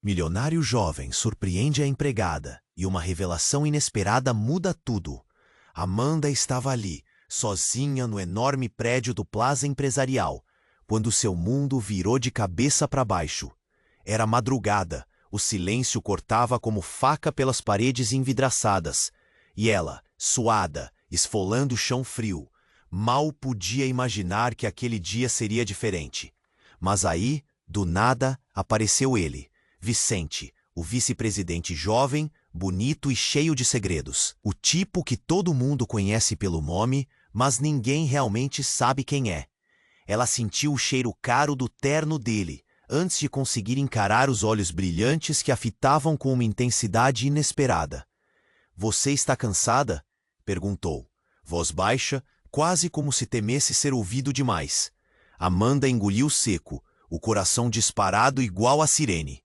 Milionário jovem surpreende a empregada e uma revelação inesperada muda tudo. Amanda estava ali, sozinha no enorme prédio do Plaza Empresarial, quando seu mundo virou de cabeça para baixo. Era madrugada, o silêncio cortava como faca pelas paredes envidraçadas, e ela, suada, esfolando o chão frio, mal podia imaginar que aquele dia seria diferente. Mas aí, do nada, apareceu ele, Vicente, o vice-presidente jovem, bonito e cheio de segredos. O tipo que todo mundo conhece pelo nome, mas ninguém realmente sabe quem é. Ela sentiu o cheiro caro do terno dele, antes de conseguir encarar os olhos brilhantes que a fitavam com uma intensidade inesperada. "Você está cansada?" perguntou, voz baixa, quase como se temesse ser ouvido demais. Amanda engoliu seco, o coração disparado igual a sirene.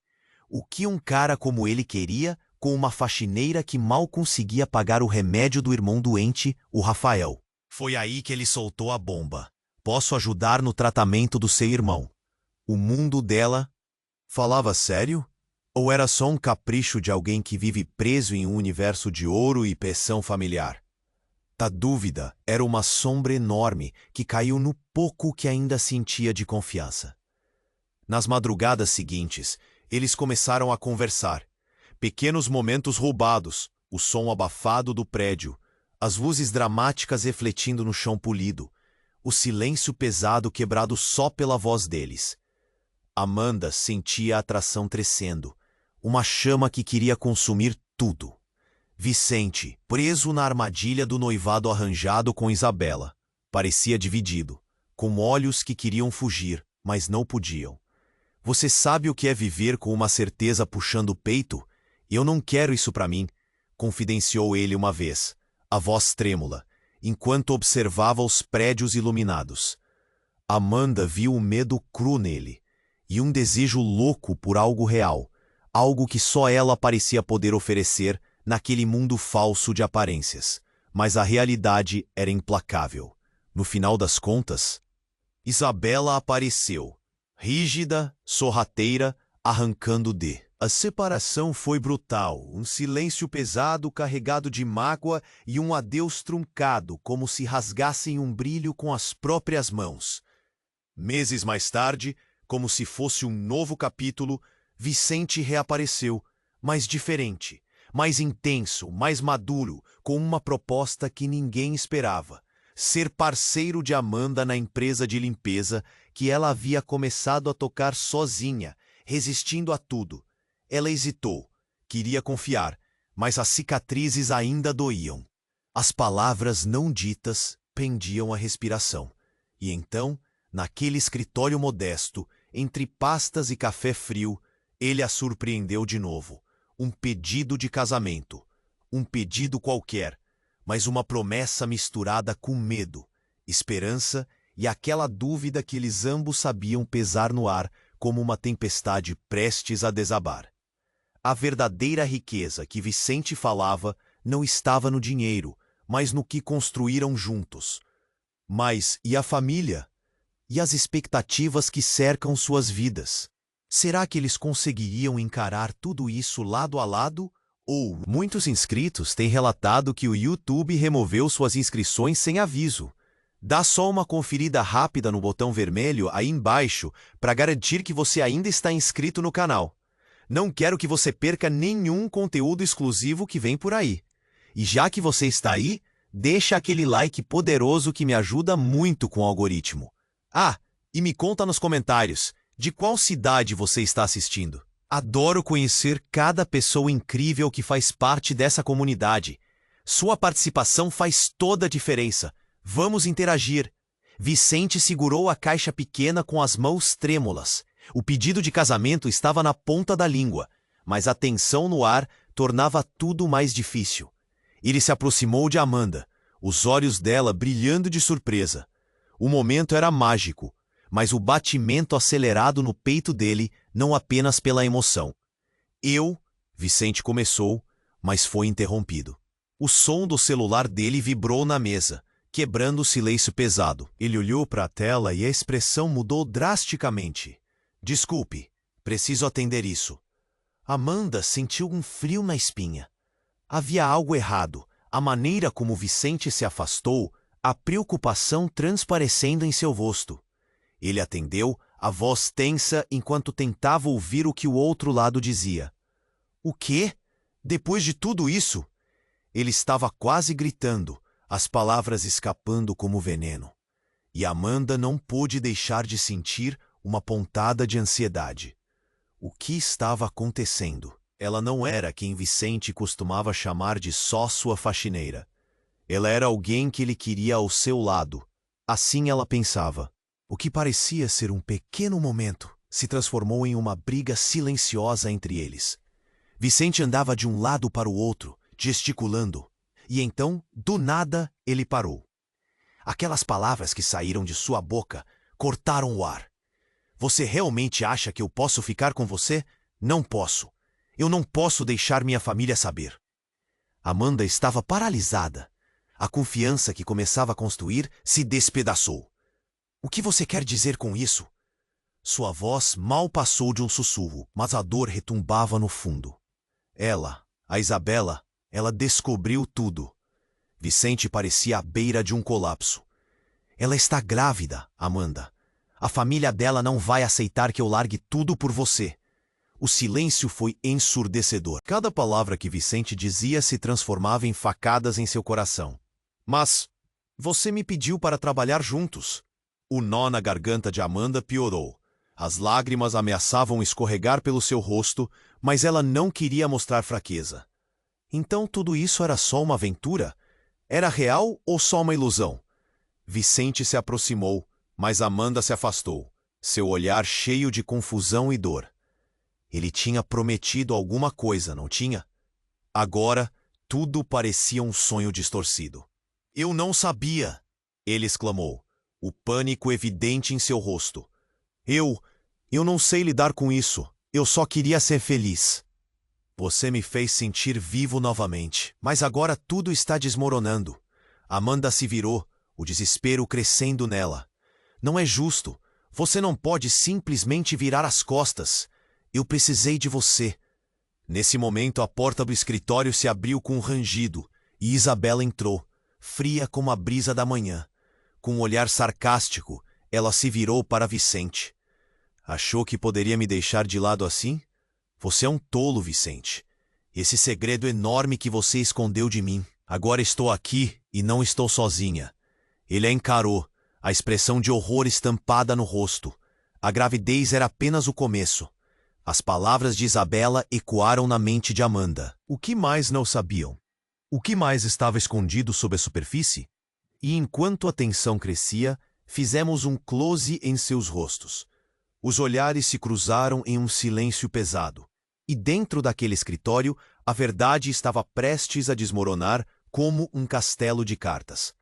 O que um cara como ele queria com uma faxineira que mal conseguia pagar o remédio do irmão doente, o Rafael? Foi aí que ele soltou a bomba. "Posso ajudar no tratamento do seu irmão." O mundo dela... Falava sério? Ou era só um capricho de alguém que vive preso em um universo de ouro e pressão familiar? A dúvida era uma sombra enorme que caiu no pouco que ainda sentia de confiança. Nas madrugadas seguintes, eles começaram a conversar. Pequenos momentos roubados, o som abafado do prédio, as luzes dramáticas refletindo no chão polido, o silêncio pesado quebrado só pela voz deles. Amanda sentia a atração crescendo, uma chama que queria consumir tudo. Vicente, preso na armadilha do noivado arranjado com Isabela, parecia dividido, com olhos que queriam fugir, mas não podiam. "Você sabe o que é viver com uma certeza puxando o peito? Eu não quero isso para mim", confidenciou ele uma vez, a voz trêmula, enquanto observava os prédios iluminados. Amanda viu o medo cru nele, e um desejo louco por algo real, algo que só ela parecia poder oferecer naquele mundo falso de aparências. Mas a realidade era implacável. No final das contas, Isabela apareceu, rígida, sorrateira, arrancando de. A separação foi brutal, um silêncio pesado carregado de mágoa e um adeus truncado como se rasgassem um brilho com as próprias mãos. Meses mais tarde, como se fosse um novo capítulo, Vicente reapareceu, mais diferente, mais intenso, mais maduro, com uma proposta que ninguém esperava: ser parceiro de Amanda na empresa de limpeza que ela havia começado a tocar sozinha, resistindo a tudo. Ela hesitou, queria confiar, mas as cicatrizes ainda doíam. As palavras não ditas pendiam a respiração. E então, naquele escritório modesto, entre pastas e café frio, ele a surpreendeu de novo. Um pedido de casamento. Um pedido qualquer, mas uma promessa misturada com medo, esperança e aquela dúvida que eles ambos sabiam pesar no ar como uma tempestade prestes a desabar. A verdadeira riqueza que Vicente falava não estava no dinheiro, mas no que construíram juntos. Mas e a família? E as expectativas que cercam suas vidas? Será que eles conseguiriam encarar tudo isso lado a lado? Ou muitos inscritos têm relatado que o YouTube removeu suas inscrições sem aviso. Dá só uma conferida rápida no botão vermelho aí embaixo para garantir que você ainda está inscrito no canal. Não quero que você perca nenhum conteúdo exclusivo que vem por aí. E já que você está aí, deixa aquele like poderoso que me ajuda muito com o algoritmo. Ah, e me conta nos comentários, de qual cidade você está assistindo? Adoro conhecer cada pessoa incrível que faz parte dessa comunidade. Sua participação faz toda a diferença. Vamos interagir. Vicente segurou a caixa pequena com as mãos trêmulas. O pedido de casamento estava na ponta da língua, mas a tensão no ar tornava tudo mais difícil. Ele se aproximou de Amanda, os olhos dela brilhando de surpresa. O momento era mágico, mas o batimento acelerado no peito dele não apenas pela emoção. Vicente começou, mas foi interrompido. O som do celular dele vibrou na mesa, quebrando o silêncio pesado. Ele olhou para a tela e a expressão mudou drasticamente. "Desculpe, preciso atender isso." Amanda sentiu um frio na espinha. Havia algo errado. A maneira como Vicente se afastou, a preocupação transparecendo em seu rosto. Ele atendeu, a voz tensa enquanto tentava ouvir o que o outro lado dizia. O quê? Depois de tudo isso? Ele estava quase gritando, as palavras escapando como veneno. E Amanda não pôde deixar de sentir uma pontada de ansiedade. O que estava acontecendo? Ela não era quem Vicente costumava chamar de só sua faxineira. Ela era alguém que ele queria ao seu lado. Assim ela pensava. O que parecia ser um pequeno momento se transformou em uma briga silenciosa entre eles. Vicente andava de um lado para o outro, gesticulando. E então, do nada, ele parou. Aquelas palavras que saíram de sua boca cortaram o ar. Você realmente acha que eu posso ficar com você? Não posso. Eu não posso deixar minha família saber. Amanda estava paralisada. A confiança que começava a construir se despedaçou. O que você quer dizer com isso? Sua voz mal passou de um sussurro, mas a dor retumbava no fundo. Ela, a Isabela, ela descobriu tudo. Vicente parecia à beira de um colapso. Ela está grávida, Amanda. A família dela não vai aceitar que eu largue tudo por você. O silêncio foi ensurdecedor. Cada palavra que Vicente dizia se transformava em facadas em seu coração. Mas você me pediu para trabalhar juntos. O nó na garganta de Amanda piorou. As lágrimas ameaçavam escorregar pelo seu rosto, mas ela não queria mostrar fraqueza. Então tudo isso era só uma aventura? Era real ou só uma ilusão? Vicente se aproximou, mas Amanda se afastou, seu olhar cheio de confusão e dor. Ele tinha prometido alguma coisa, não tinha? Agora, tudo parecia um sonho distorcido. Eu não sabia, ele exclamou, o pânico evidente em seu rosto. Eu não sei lidar com isso. Eu só queria ser feliz. Você me fez sentir vivo novamente, mas agora tudo está desmoronando. Amanda se virou, o desespero crescendo nela. Não é justo. Você não pode simplesmente virar as costas. Eu precisei de você. Nesse momento, a porta do escritório se abriu com um rangido e Isabela entrou, fria como a brisa da manhã. Com um olhar sarcástico, ela se virou para Vicente. Achou que poderia me deixar de lado assim? Você é um tolo, Vicente. Esse segredo enorme que você escondeu de mim. Agora estou aqui e não estou sozinha. Ele a encarou, a expressão de horror estampada no rosto. A gravidez era apenas o começo. As palavras de Isabela ecoaram na mente de Amanda. O que mais não sabiam? O que mais estava escondido sob a superfície? E enquanto a tensão crescia, fizemos um close em seus rostos. Os olhares se cruzaram em um silêncio pesado. E dentro daquele escritório, a verdade estava prestes a desmoronar como um castelo de cartas.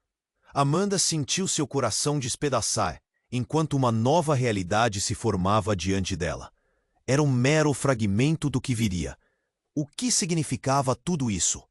Amanda sentiu seu coração despedaçar, enquanto uma nova realidade se formava diante dela. Era um mero fragmento do que viria. O que significava tudo isso?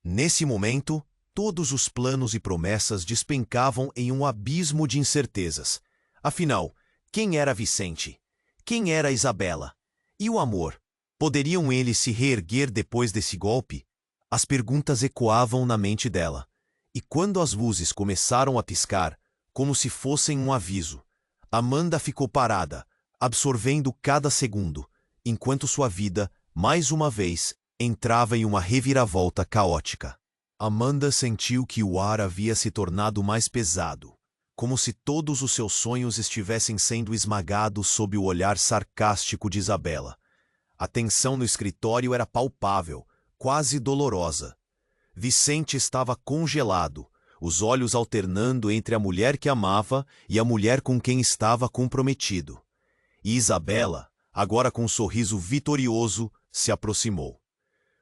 Nesse momento, todos os planos e promessas despencavam em um abismo de incertezas. Afinal, quem era Vicente? Quem era Isabela? E o amor? Poderiam eles se reerguer depois desse golpe? As perguntas ecoavam na mente dela. E quando as luzes começaram a piscar, como se fossem um aviso, Amanda ficou parada, absorvendo cada segundo, enquanto sua vida, mais uma vez, entrava em uma reviravolta caótica. Amanda sentiu que o ar havia se tornado mais pesado, como se todos os seus sonhos estivessem sendo esmagados sob o olhar sarcástico de Isabela. A tensão no escritório era palpável, quase dolorosa. Vicente estava congelado, os olhos alternando entre a mulher que amava e a mulher com quem estava comprometido. E Isabela, agora com um sorriso vitorioso, se aproximou.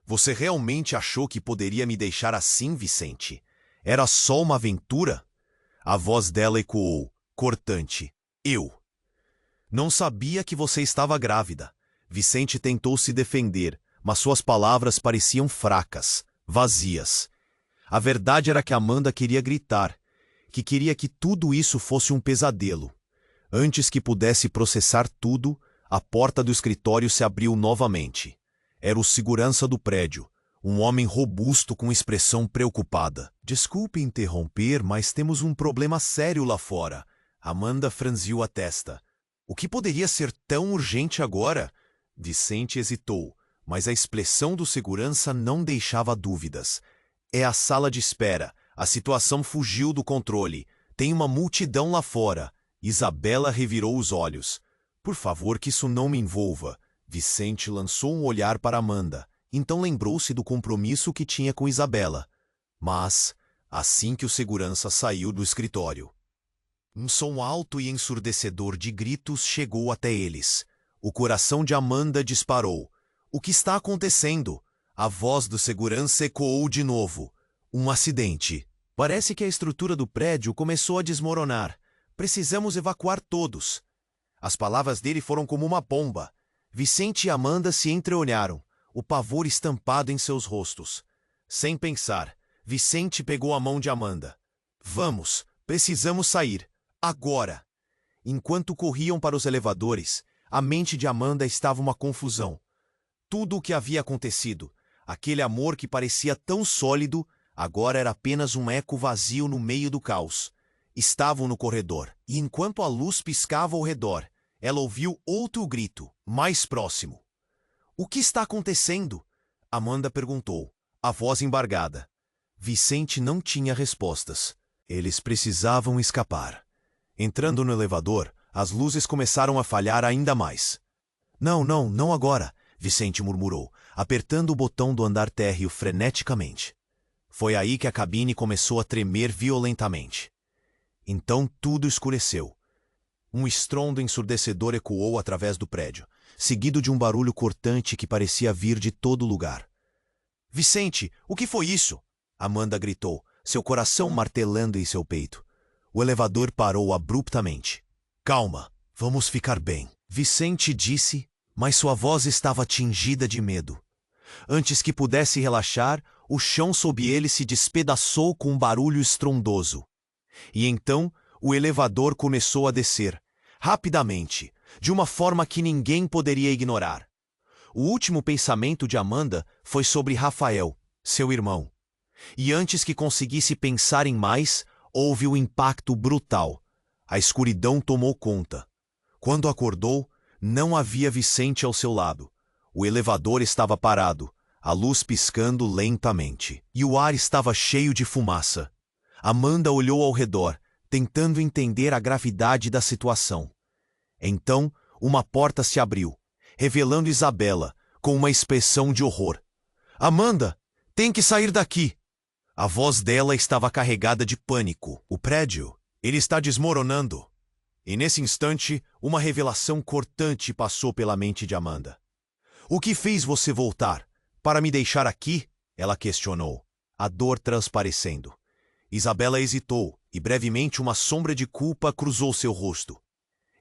Você realmente achou que poderia me deixar assim, Vicente? Era só uma aventura? A voz dela ecoou, cortante. Eu. Não sabia que você estava grávida. Vicente tentou se defender, mas suas palavras pareciam fracas, vazias. A verdade era que Amanda queria gritar, que queria que tudo isso fosse um pesadelo. Antes que pudesse processar tudo, a porta do escritório se abriu novamente. Era o segurança do prédio, um homem robusto com expressão preocupada. Desculpe interromper, mas temos um problema sério lá fora. Amanda franziu a testa. O que poderia ser tão urgente agora? Vicente hesitou, mas a expressão do segurança não deixava dúvidas. É a sala de espera. A situação fugiu do controle. Tem uma multidão lá fora. Isabela revirou os olhos. Por favor, que isso não me envolva. Vicente lançou um olhar para Amanda. Então lembrou-se do compromisso que tinha com Isabela. Mas, assim que o segurança saiu do escritório, um som alto e ensurdecedor de gritos chegou até eles. O coração de Amanda disparou. O que está acontecendo? A voz do segurança ecoou de novo. Um acidente. Parece que a estrutura do prédio começou a desmoronar. Precisamos evacuar todos. As palavras dele foram como uma bomba. Vicente e Amanda se entreolharam, o pavor estampado em seus rostos. Sem pensar, Vicente pegou a mão de Amanda. Vamos, precisamos sair. Agora! Enquanto corriam para os elevadores, a mente de Amanda estava uma confusão. Tudo o que havia acontecido, aquele amor que parecia tão sólido, agora era apenas um eco vazio no meio do caos. Estavam no corredor, e enquanto a luz piscava ao redor, ela ouviu outro grito, mais próximo. O que está acontecendo? Amanda perguntou, a voz embargada. Vicente não tinha respostas. Eles precisavam escapar. Entrando no elevador, as luzes começaram a falhar ainda mais. Não agora, Vicente murmurou, apertando o botão do andar térreo freneticamente. Foi aí que a cabine começou a tremer violentamente. Então tudo escureceu. Um estrondo ensurdecedor ecoou através do prédio, seguido de um barulho cortante que parecia vir de todo lugar. Vicente, o que foi isso? Amanda gritou, seu coração martelando em seu peito. O elevador parou abruptamente. Calma, vamos ficar bem, Vicente disse, mas sua voz estava tingida de medo. Antes que pudesse relaxar, o chão sob ele se despedaçou com um barulho estrondoso. E então, o elevador começou a descer, rapidamente, de uma forma que ninguém poderia ignorar. O último pensamento de Amanda foi sobre Rafael, seu irmão. E antes que conseguisse pensar em mais, houve um impacto brutal. A escuridão tomou conta. Quando acordou, não havia Vicente ao seu lado. O elevador estava parado, a luz piscando lentamente. E o ar estava cheio de fumaça. Amanda olhou ao redor, tentando entender a gravidade da situação. Então, uma porta se abriu, revelando Isabela, com uma expressão de horror. Amanda, tem que sair daqui! A voz dela estava carregada de pânico. O prédio, ele está desmoronando. E nesse instante, uma revelação cortante passou pela mente de Amanda. O que fez você voltar? Para me deixar aqui? Ela questionou, a dor transparecendo. Isabela hesitou, e brevemente uma sombra de culpa cruzou seu rosto.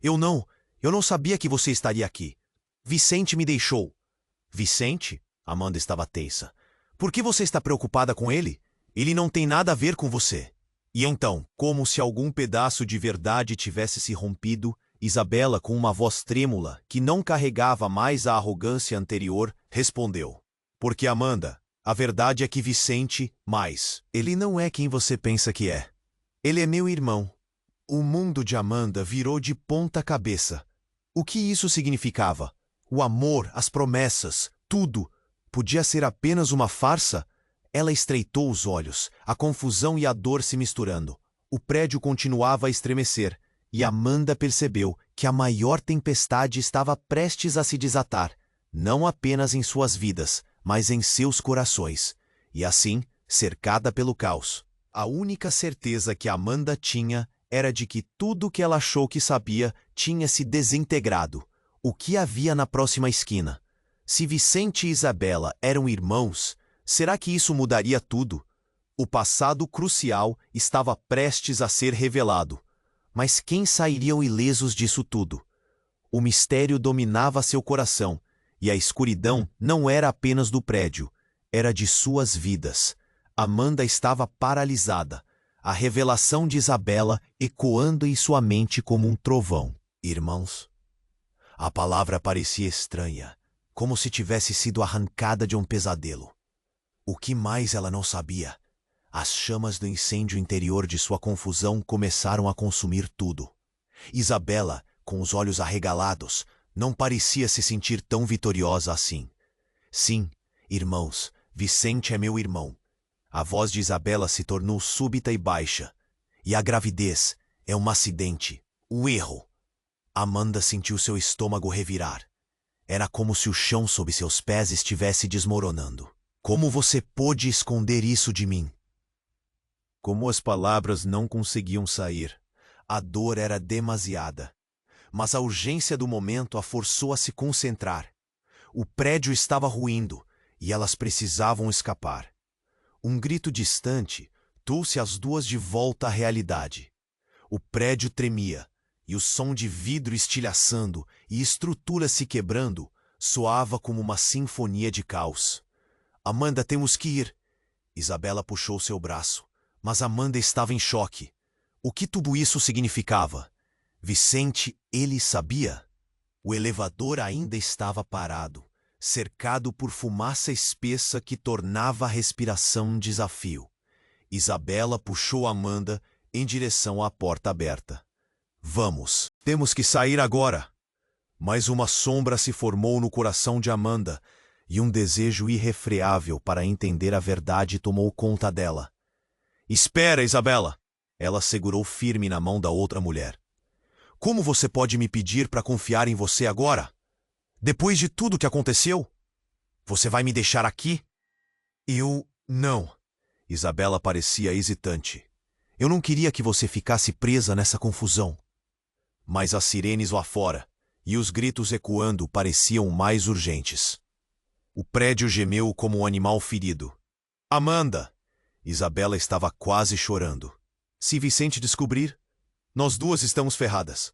Eu não sabia que você estaria aqui. Vicente me deixou. Vicente? Amanda estava tensa. Por que você está preocupada com ele? Ele não tem nada a ver com você. E então, como se algum pedaço de verdade tivesse se rompido, Isabela, com uma voz trêmula, que não carregava mais a arrogância anterior, respondeu. Porque, Amanda, a verdade é que Vicente, ele não é quem você pensa que é. Ele é meu irmão. O mundo de Amanda virou de ponta cabeça. O que isso significava? O amor, as promessas, tudo. Podia ser apenas uma farsa? Ela estreitou os olhos, a confusão e a dor se misturando. O prédio continuava a estremecer, e Amanda percebeu que a maior tempestade estava prestes a se desatar, não apenas em suas vidas, mas em seus corações. E assim, cercada pelo caos, a única certeza que Amanda tinha era de que tudo o que ela achou que sabia tinha se desintegrado. O que havia na próxima esquina? Se Vicente e Isabela eram irmãos, será que isso mudaria tudo? O passado crucial estava prestes a ser revelado. Mas quem sairiam ilesos disso tudo? O mistério dominava seu coração, e a escuridão não era apenas do prédio, era de suas vidas. Amanda estava paralisada, a revelação de Isabela ecoando em sua mente como um trovão. Irmãos? A palavra parecia estranha, como se tivesse sido arrancada de um pesadelo. O que mais ela não sabia? As chamas do incêndio interior de sua confusão começaram a consumir tudo. Isabela, com os olhos arregalados, não parecia se sentir tão vitoriosa assim. Sim, irmãos, Vicente é meu irmão. A voz de Isabela se tornou súbita e baixa. E a gravidez é um acidente, um erro. Amanda sentiu seu estômago revirar. Era como se o chão sob seus pés estivesse desmoronando. Como você pôde esconder isso de mim? Como as palavras não conseguiam sair, a dor era demasiada. Mas a urgência do momento a forçou a se concentrar. O prédio estava ruindo e elas precisavam escapar. Um grito distante trouxe as duas de volta à realidade. O prédio tremia e o som de vidro estilhaçando e estruturas se quebrando soava como uma sinfonia de caos. Amanda, temos que ir. Isabela puxou seu braço. Mas Amanda estava em choque. O que tudo isso significava? Vicente, ele sabia? O elevador ainda estava parado, cercado por fumaça espessa que tornava a respiração um desafio. Isabela puxou Amanda em direção à porta aberta. Vamos, temos que sair agora. Mas uma sombra se formou no coração de Amanda e um desejo irrefreável para entender a verdade tomou conta dela. Espera, Isabela! Ela segurou firme na mão da outra mulher. Como você pode me pedir para confiar em você agora? Depois de tudo que aconteceu? Você vai me deixar aqui? Eu não. Isabela parecia hesitante. Eu não queria que você ficasse presa nessa confusão. Mas as sirenes lá fora e os gritos ecoando pareciam mais urgentes. O prédio gemeu como um animal ferido. Amanda! Isabela estava quase chorando. Se Vicente descobrir, nós duas estamos ferradas.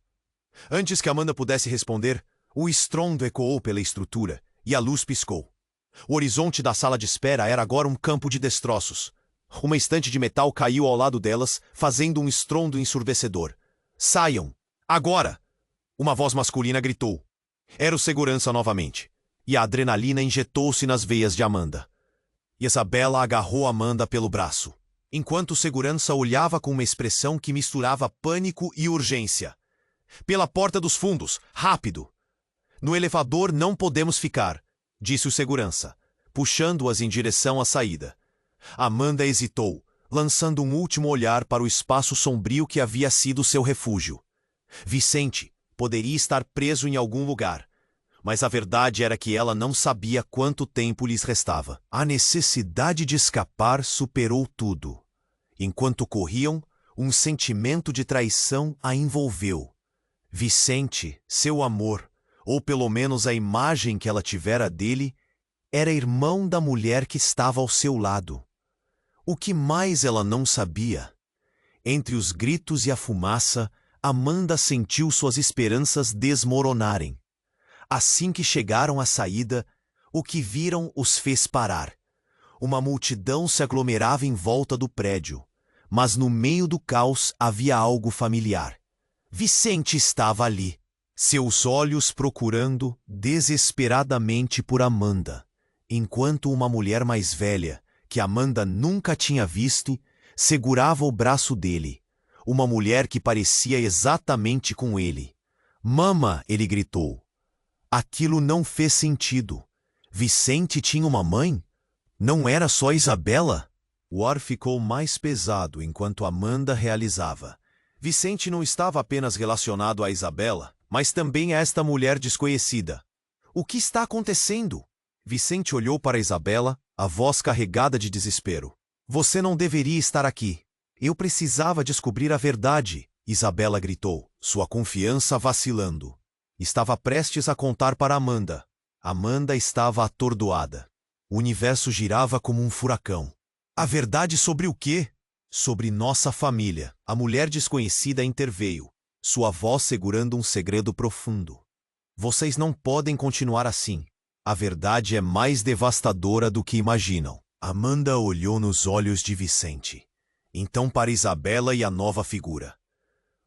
Antes que Amanda pudesse responder, o estrondo ecoou pela estrutura e a luz piscou. O horizonte da sala de espera era agora um campo de destroços. Uma estante de metal caiu ao lado delas, fazendo um estrondo ensurdecedor. Saiam! Agora! Uma voz masculina gritou. Era o segurança novamente, e a adrenalina injetou-se nas veias de Amanda. Isabela agarrou Amanda pelo braço, enquanto o segurança olhava com uma expressão que misturava pânico e urgência. Pela porta dos fundos, rápido! No elevador não podemos ficar, disse o segurança, puxando-as em direção à saída. Amanda hesitou, lançando um último olhar para o espaço sombrio que havia sido seu refúgio. Vicente poderia estar preso em algum lugar, mas a verdade era que ela não sabia quanto tempo lhes restava. A necessidade de escapar superou tudo. Enquanto corriam, um sentimento de traição a envolveu. Vicente, seu amor, ou pelo menos a imagem que ela tivera dele, era irmão da mulher que estava ao seu lado. O que mais ela não sabia? Entre os gritos e a fumaça, Amanda sentiu suas esperanças desmoronarem. Assim que chegaram à saída, o que viram os fez parar. Uma multidão se aglomerava em volta do prédio, mas no meio do caos havia algo familiar. Vicente estava ali, seus olhos procurando desesperadamente por Amanda, enquanto uma mulher mais velha, que Amanda nunca tinha visto, segurava o braço dele. Uma mulher que parecia exatamente com ele. Mama, ele gritou. Aquilo não fez sentido. Vicente tinha uma mãe? Não era só Isabela? O ar ficou mais pesado enquanto Amanda realizava. Vicente não estava apenas relacionado a Isabela, mas também a esta mulher desconhecida. O que está acontecendo? Vicente olhou para Isabela, a voz carregada de desespero. Você não deveria estar aqui. Eu precisava descobrir a verdade, Isabela gritou, sua confiança vacilando. Estava prestes a contar para Amanda. Amanda estava atordoada. O universo girava como um furacão. A verdade sobre o quê? Sobre nossa família. A mulher desconhecida interveio, sua voz segurando um segredo profundo. Vocês não podem continuar assim. A verdade é mais devastadora do que imaginam. Amanda olhou nos olhos de Vicente. Então para Isabela e a nova figura.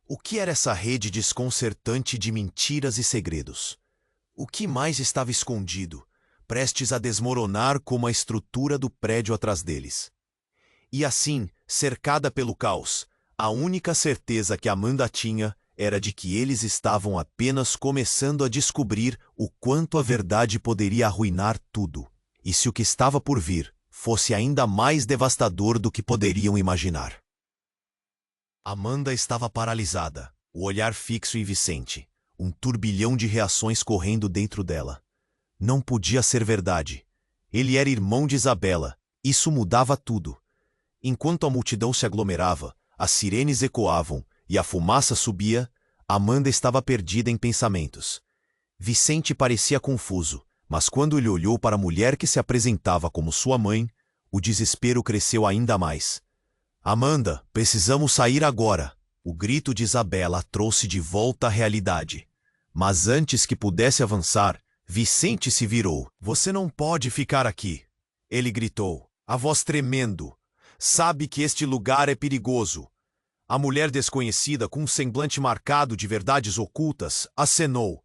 O que era essa rede desconcertante de mentiras e segredos? O que mais estava escondido, prestes a desmoronar como a estrutura do prédio atrás deles. E assim, cercada pelo caos, a única certeza que Amanda tinha era de que eles estavam apenas começando a descobrir o quanto a verdade poderia arruinar tudo, e se o que estava por vir fosse ainda mais devastador do que poderiam imaginar. Amanda estava paralisada, o olhar fixo em Vicente, um turbilhão de reações correndo dentro dela. Não podia ser verdade. Ele era irmão de Isabela. Isso mudava tudo. Enquanto a multidão se aglomerava, as sirenes ecoavam e a fumaça subia, Amanda estava perdida em pensamentos. Vicente parecia confuso, mas quando ele olhou para a mulher que se apresentava como sua mãe, o desespero cresceu ainda mais. Amanda, precisamos sair agora. O grito de Isabela trouxe de volta a realidade. Mas antes que pudesse avançar, Vicente se virou. Você não pode ficar aqui. Ele gritou, a voz tremendo. Sabe que este lugar é perigoso. A mulher desconhecida, com um semblante marcado de verdades ocultas, acenou.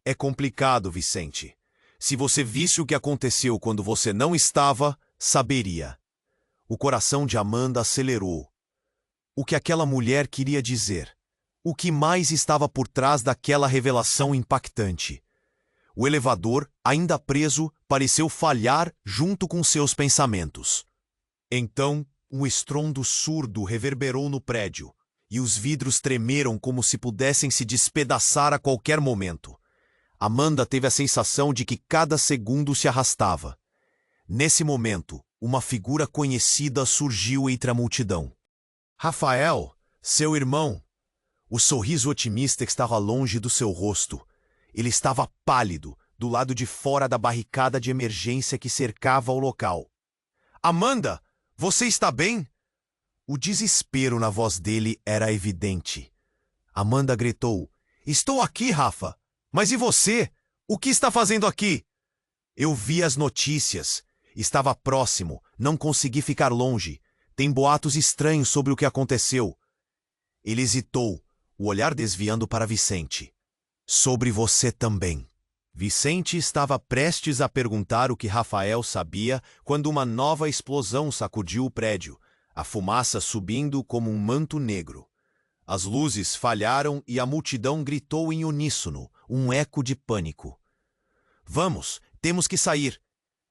É complicado, Vicente. Se você visse o que aconteceu quando você não estava, saberia. O coração de Amanda acelerou. O que aquela mulher queria dizer? O que mais estava por trás daquela revelação impactante? O elevador, ainda preso, pareceu falhar junto com seus pensamentos. Então, um estrondo surdo reverberou no prédio, e os vidros tremeram como se pudessem se despedaçar a qualquer momento. Amanda teve a sensação de que cada segundo se arrastava. Nesse momento, uma figura conhecida surgiu entre a multidão. Rafael, seu irmão. O sorriso otimista estava longe do seu rosto. Ele estava pálido, do lado de fora da barricada de emergência que cercava o local. Amanda, você está bem? O desespero na voz dele era evidente. Amanda gritou, estou aqui, Rafa. Mas e você? O que está fazendo aqui? Eu vi as notícias. Estava próximo, não consegui ficar longe. Tem boatos estranhos sobre o que aconteceu. Ele hesitou, o olhar desviando para Vicente. Sobre você também. Vicente estava prestes a perguntar o que Rafael sabia quando uma nova explosão sacudiu o prédio, a fumaça subindo como um manto negro. As luzes falharam e a multidão gritou em uníssono, um eco de pânico. Vamos, temos que sair.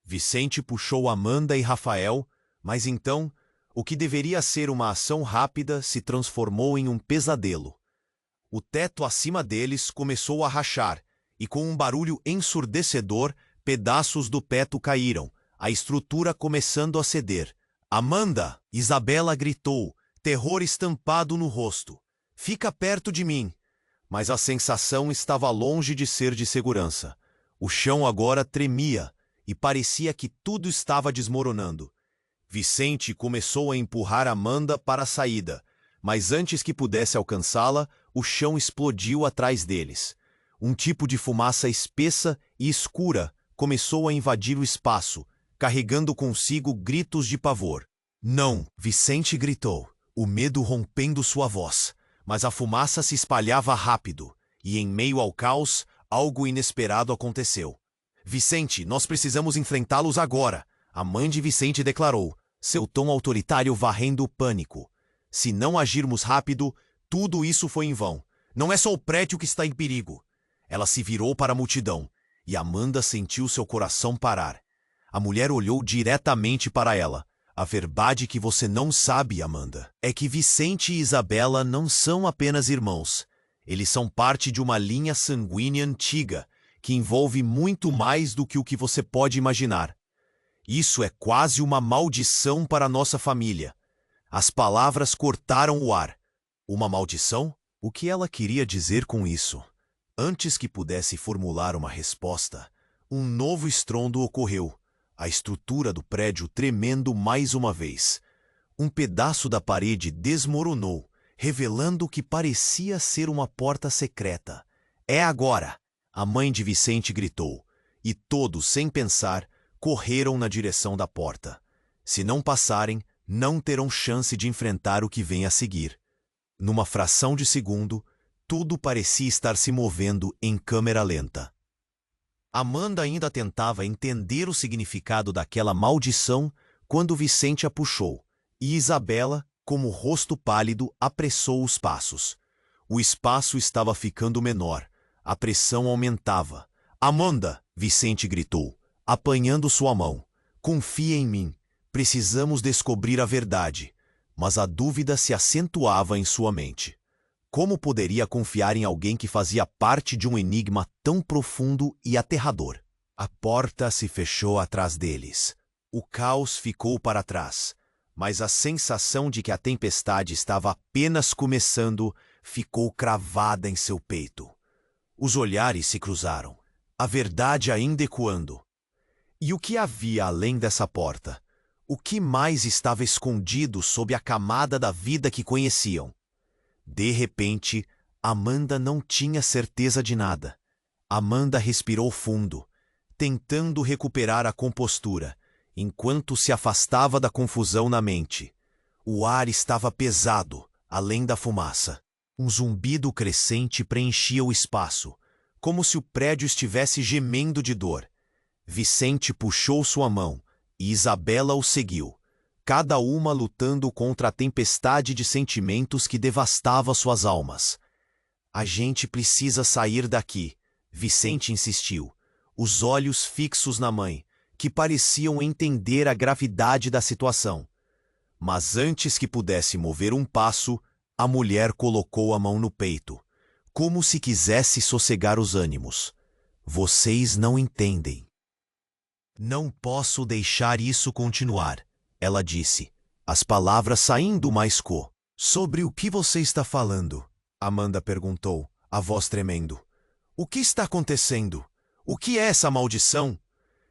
Vicente puxou Amanda e Rafael, mas então, o que deveria ser uma ação rápida se transformou em um pesadelo. O teto acima deles começou a rachar, e com um barulho ensurdecedor, pedaços do teto caíram, a estrutura começando a ceder. Amanda! Isabela gritou, terror estampado no rosto. Fica perto de mim. Mas a sensação estava longe de ser de segurança. O chão agora tremia, e parecia que tudo estava desmoronando. Vicente começou a empurrar Amanda para a saída, mas antes que pudesse alcançá-la, o chão explodiu atrás deles. Um tipo de fumaça espessa e escura começou a invadir o espaço, carregando consigo gritos de pavor. Não! Vicente gritou, o medo rompendo sua voz, mas a fumaça se espalhava rápido, e em meio ao caos, algo inesperado aconteceu. Vicente, nós precisamos enfrentá-los agora, a mãe de Vicente declarou, seu tom autoritário varrendo o pânico. Se não agirmos rápido, tudo isso foi em vão. Não é só o prédio que está em perigo. Ela se virou para a multidão, e Amanda sentiu seu coração parar. A mulher olhou diretamente para ela. A verdade que você não sabe, Amanda, é que Vicente e Isabela não são apenas irmãos. Eles são parte de uma linha sanguínea antiga, que envolve muito mais do que o que você pode imaginar. Isso é quase uma maldição para nossa família. As palavras cortaram o ar. Uma maldição? O que ela queria dizer com isso? Antes que pudesse formular uma resposta, um novo estrondo ocorreu, a estrutura do prédio tremendo mais uma vez. Um pedaço da parede desmoronou, revelando o que parecia ser uma porta secreta. É agora! A mãe de Vicente gritou, e todos, sem pensar, correram na direção da porta. Se não passarem, não terão chance de enfrentar o que vem a seguir. Numa fração de segundo, tudo parecia estar se movendo em câmera lenta. Amanda ainda tentava entender o significado daquela maldição quando Vicente a puxou, e Isabela, com o rosto pálido, apressou os passos. O espaço estava ficando menor, a pressão aumentava. Amanda, Vicente gritou, apanhando sua mão. Confia em mim, precisamos descobrir a verdade. Mas a dúvida se acentuava em sua mente. Como poderia confiar em alguém que fazia parte de um enigma tão profundo e aterrador? A porta se fechou atrás deles. O caos ficou para trás, mas a sensação de que a tempestade estava apenas começando ficou cravada em seu peito. Os olhares se cruzaram, a verdade ainda ecoando. E o que havia além dessa porta? O que mais estava escondido sob a camada da vida que conheciam? De repente, Amanda não tinha certeza de nada. Amanda respirou fundo, tentando recuperar a compostura, enquanto se afastava da confusão na mente. O ar estava pesado, além da fumaça. Um zumbido crescente preenchia o espaço, como se o prédio estivesse gemendo de dor. Vicente puxou sua mão, e Isabela o seguiu, cada uma lutando contra a tempestade de sentimentos que devastava suas almas. A gente precisa sair daqui, Vicente insistiu, os olhos fixos na mãe, que pareciam entender a gravidade da situação. Mas antes que pudesse mover um passo, a mulher colocou a mão no peito, como se quisesse sossegar os ânimos. Vocês não entendem. Não posso deixar isso continuar, ela disse, as palavras saindo mais co. Sobre o que você está falando? Amanda perguntou, a voz tremendo. O que está acontecendo? O que é essa maldição?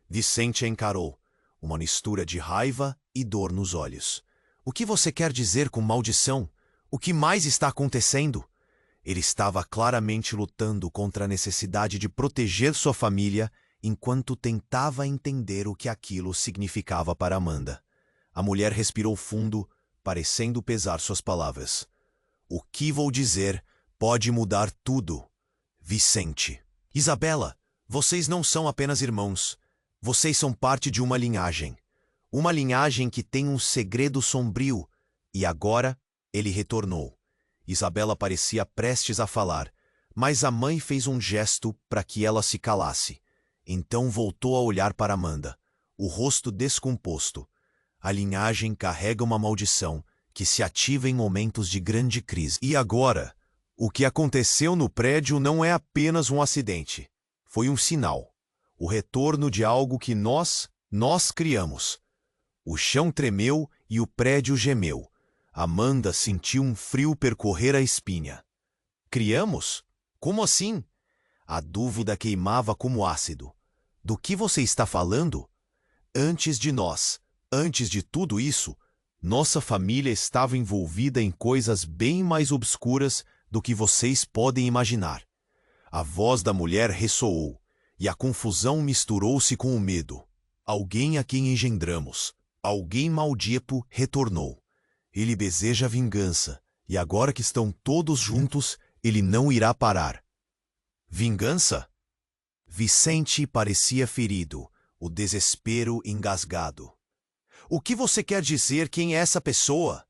Vicente a encarou, uma mistura de raiva e dor nos olhos. O que você quer dizer com maldição? O que mais está acontecendo? Ele estava claramente lutando contra a necessidade de proteger sua família enquanto tentava entender o que aquilo significava para Amanda. A mulher respirou fundo, parecendo pesar suas palavras. O que vou dizer pode mudar tudo. Vicente. Isabela, vocês não são apenas irmãos. Vocês são parte de uma linhagem. Uma linhagem que tem um segredo sombrio. E agora ele retornou. Isabela parecia prestes a falar, mas a mãe fez um gesto para que ela se calasse. Então voltou a olhar para Amanda, o rosto descomposto. A linhagem carrega uma maldição que se ativa em momentos de grande crise. E agora, o que aconteceu no prédio não é apenas um acidente. Foi um sinal. O retorno de algo que nós criamos. O chão tremeu e o prédio gemeu. Amanda sentiu um frio percorrer a espinha. Criamos? Como assim? A dúvida queimava como ácido. Do que você está falando? Antes de nós, antes de tudo isso, nossa família estava envolvida em coisas bem mais obscuras do que vocês podem imaginar. A voz da mulher ressoou, e a confusão misturou-se com o medo. Alguém a quem engendramos, alguém maldito retornou. Ele deseja vingança, e agora que estão todos juntos, ele não irá parar. Vingança? Vicente parecia ferido, o desespero engasgado. O que você quer dizer quem é essa pessoa?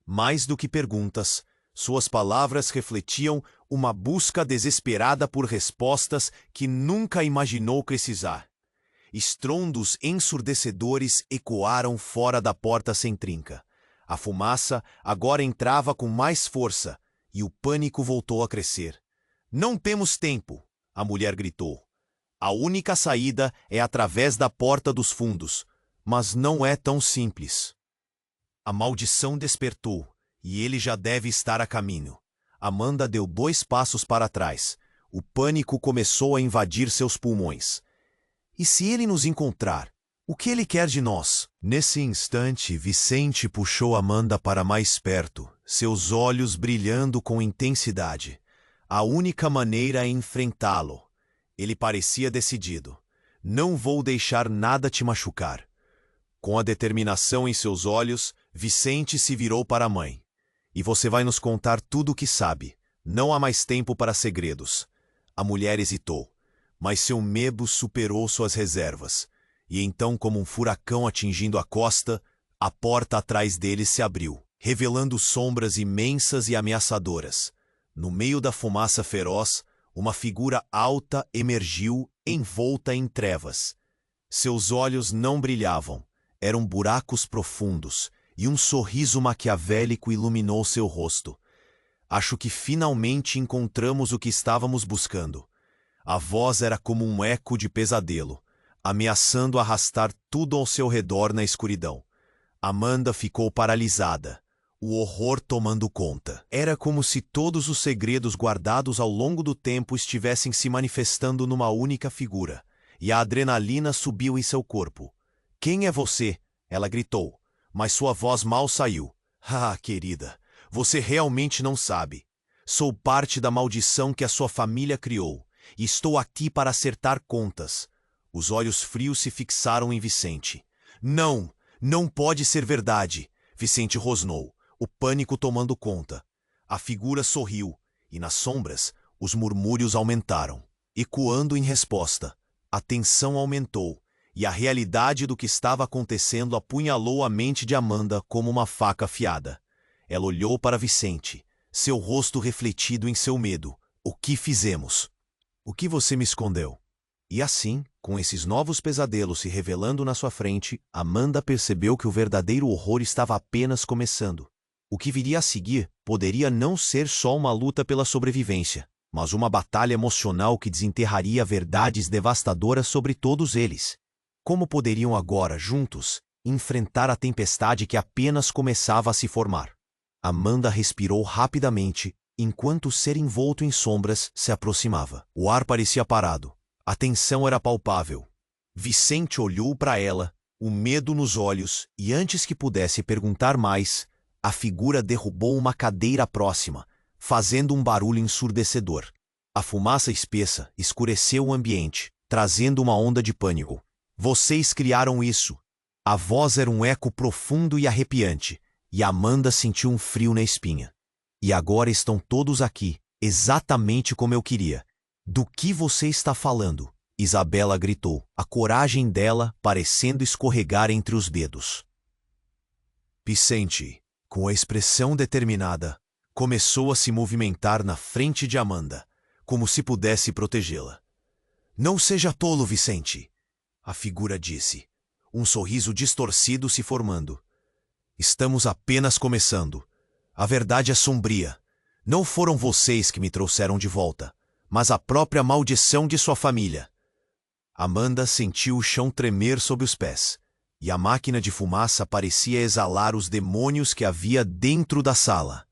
Mais do que perguntas, suas palavras refletiam uma busca desesperada por respostas que nunca imaginou precisar. Estrondos ensurdecedores ecoaram fora da porta sem trinca. A fumaça agora entrava com mais força, e o pânico voltou a crescer. Não temos tempo, a mulher gritou. A única saída é através da porta dos fundos, mas não é tão simples. A maldição despertou, e ele já deve estar a caminho. Amanda deu 2 passos para trás. O pânico começou a invadir seus pulmões. E se ele nos encontrar? O que ele quer de nós? Nesse instante, Vicente puxou Amanda para mais perto, seus olhos brilhando com intensidade. A única maneira é enfrentá-lo. Ele parecia decidido. Não vou deixar nada te machucar. Com a determinação em seus olhos, Vicente se virou para a mãe. E você vai nos contar tudo o que sabe. Não há mais tempo para segredos. A mulher hesitou. Mas seu medo superou suas reservas, e então, como um furacão atingindo a costa, a porta atrás deles se abriu, revelando sombras imensas e ameaçadoras. No meio da fumaça feroz, uma figura alta emergiu, envolta em trevas. Seus olhos não brilhavam, eram buracos profundos, e um sorriso maquiavélico iluminou seu rosto. Acho que finalmente encontramos o que estávamos buscando. A voz era como um eco de pesadelo, ameaçando arrastar tudo ao seu redor na escuridão. Amanda ficou paralisada, o horror tomando conta. Era como se todos os segredos guardados ao longo do tempo estivessem se manifestando numa única figura, e a adrenalina subiu em seu corpo. "Quem é você?" ela gritou, mas sua voz mal saiu. "Ah, querida, você realmente não sabe. Sou parte da maldição que a sua família criou, e estou aqui para acertar contas." Os olhos frios se fixaram em Vicente. "Não, não pode ser verdade!" Vicente rosnou, o pânico tomando conta. A figura sorriu, e nas sombras, os murmúrios aumentaram. Ecoando em resposta, a tensão aumentou, e a realidade do que estava acontecendo apunhalou a mente de Amanda como uma faca afiada. Ela olhou para Vicente, seu rosto refletido em seu medo. "O que fizemos? O que você me escondeu?" E assim, com esses novos pesadelos se revelando na sua frente, Amanda percebeu que o verdadeiro horror estava apenas começando. O que viria a seguir poderia não ser só uma luta pela sobrevivência, mas uma batalha emocional que desenterraria verdades devastadoras sobre todos eles. Como poderiam agora, juntos, enfrentar a tempestade que apenas começava a se formar? Amanda respirou rapidamente, enquanto o ser envolto em sombras se aproximava. O ar parecia parado. A tensão era palpável. Vicente olhou para ela, o medo nos olhos, e antes que pudesse perguntar mais, a figura derrubou uma cadeira próxima, fazendo um barulho ensurdecedor. A fumaça espessa escureceu o ambiente, trazendo uma onda de pânico. "Vocês criaram isso." A voz era um eco profundo e arrepiante, e Amanda sentiu um frio na espinha. "E agora estão todos aqui, exatamente como eu queria." "Do que você está falando?" Isabela gritou, a coragem dela parecendo escorregar entre os dedos. Vicente, com a expressão determinada, começou a se movimentar na frente de Amanda, como se pudesse protegê-la. "Não seja tolo, Vicente," a figura disse, um sorriso distorcido se formando. "Estamos apenas começando. A verdade é sombria. Não foram vocês que me trouxeram de volta, mas a própria maldição de sua família." Amanda sentiu o chão tremer sob os pés, e a máquina de fumaça parecia exalar os demônios que havia dentro da sala.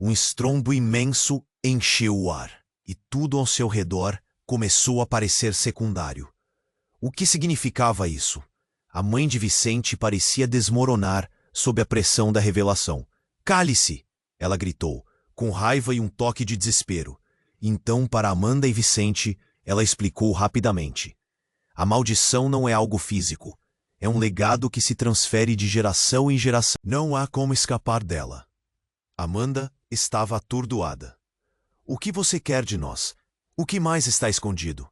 Um estrondo imenso encheu o ar, e tudo ao seu redor começou a parecer secundário. O que significava isso? A mãe de Vicente parecia desmoronar sob a pressão da revelação. "Cale-se!" ela gritou, com raiva e um toque de desespero. Então, para Amanda e Vicente, ela explicou rapidamente. A maldição não é algo físico. É um legado que se transfere de geração em geração. Não há como escapar dela. Amanda estava atordoada. "O que você quer de nós? O que mais está escondido?"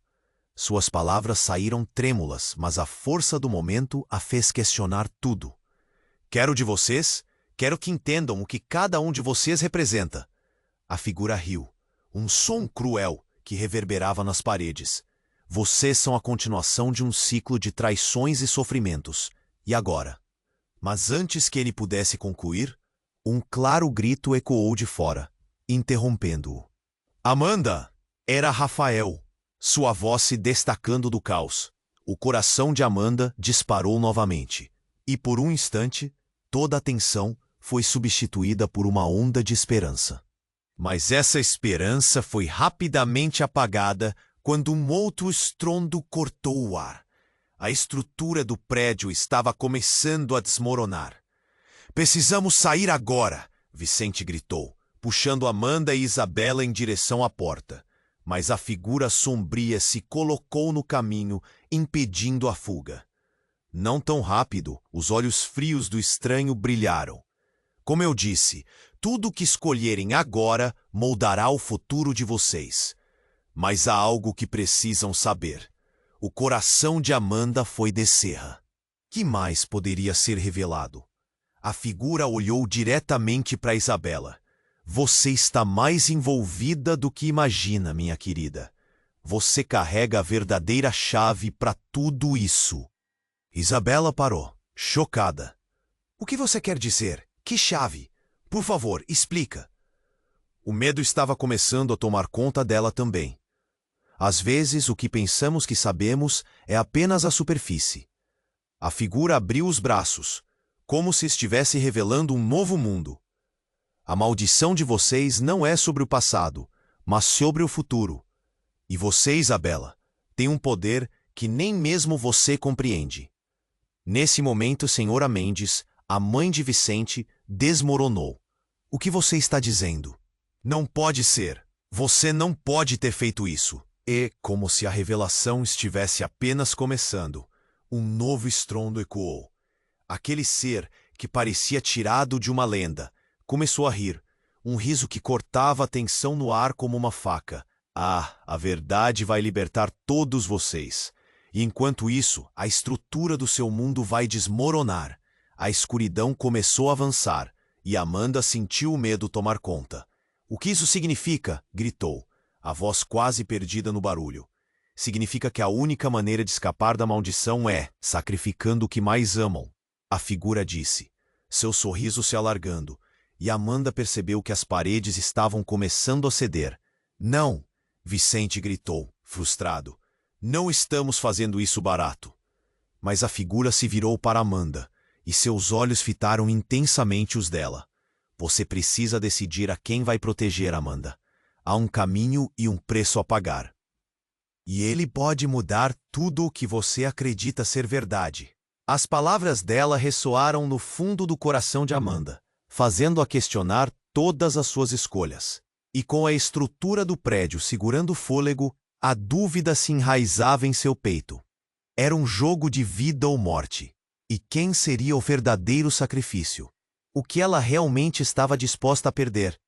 Suas palavras saíram trêmulas, mas a força do momento a fez questionar tudo. "Quero de vocês? Quero que entendam o que cada um de vocês representa." A figura riu, um som cruel que reverberava nas paredes. "Vocês são a continuação de um ciclo de traições e sofrimentos. E agora?" Mas antes que ele pudesse concluir, um claro grito ecoou de fora, interrompendo-o. "Amanda!" Era Rafael, sua voz se destacando do caos. O coração de Amanda disparou novamente, e por um instante, toda a tensão foi substituída por uma onda de esperança. Mas essa esperança foi rapidamente apagada quando um outro estrondo cortou o ar. A estrutura do prédio estava começando a desmoronar. "Precisamos sair agora!" Vicente gritou, puxando Amanda e Isabela em direção à porta. Mas a figura sombria se colocou no caminho, impedindo a fuga. Não tão rápido, os olhos frios do estranho brilharam. "Como eu disse, tudo o que escolherem agora moldará o futuro de vocês. Mas há algo que precisam saber. O coração de Amanda foi de Serra. Que mais poderia ser revelado? A figura olhou diretamente para Isabela. Você está mais envolvida do que imagina, minha querida. Você carrega a verdadeira chave para tudo isso. Isabela parou, chocada. O que você quer dizer? Que chave? Por favor, explica. O medo estava começando a tomar conta dela também. Às vezes, o que pensamos que sabemos é apenas a superfície. A figura abriu os braços, como se estivesse revelando um novo mundo. A maldição de vocês não é sobre o passado, mas sobre o futuro. E você, Isabela, tem um poder que nem mesmo você compreende. Nesse momento, Senhora Mendes, a mãe de Vicente, desmoronou. O que você está dizendo? Não pode ser. Você não pode ter feito isso. E, como se a revelação estivesse apenas começando, um novo estrondo ecoou. Aquele ser, que parecia tirado de uma lenda, começou a rir, um riso que cortava a tensão no ar como uma faca. Ah, a verdade vai libertar todos vocês. E enquanto isso, a estrutura do seu mundo vai desmoronar. A escuridão começou a avançar, e Amanda sentiu o medo tomar conta. O que isso significa? Gritou, a voz quase perdida no barulho. Significa que a única maneira de escapar da maldição é sacrificando o que mais amam. A figura disse, seu sorriso se alargando, e Amanda percebeu que as paredes estavam começando a ceder. Não! Vicente gritou, frustrado. Não estamos fazendo isso barato. Mas a figura se virou para Amanda, e seus olhos fitaram intensamente os dela. Você precisa decidir a quem vai proteger, Amanda. Há um caminho e um preço a pagar. E ele pode mudar tudo o que você acredita ser verdade. As palavras dela ressoaram no fundo do coração de Amanda, fazendo-a questionar todas as suas escolhas. E com a estrutura do prédio segurando o fôlego, a dúvida se enraizava em seu peito. Era um jogo de vida ou morte. E quem seria o verdadeiro sacrifício? O que ela realmente estava disposta a perder?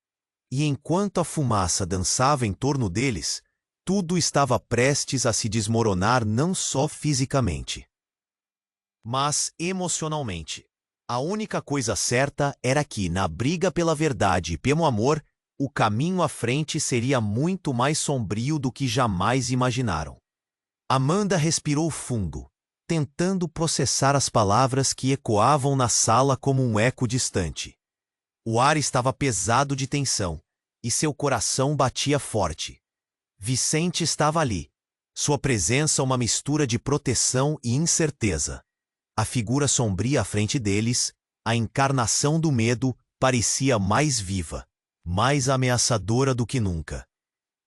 E enquanto a fumaça dançava em torno deles, tudo estava prestes a se desmoronar não só fisicamente, mas emocionalmente. A única coisa certa era que, na briga pela verdade e pelo amor, o caminho à frente seria muito mais sombrio do que jamais imaginaram. Amanda respirou fundo, tentando processar as palavras que ecoavam na sala como um eco distante. O ar estava pesado de tensão, e seu coração batia forte. Vicente estava ali, sua presença uma mistura de proteção e incerteza. A figura sombria à frente deles, a encarnação do medo, parecia mais viva, mais ameaçadora do que nunca.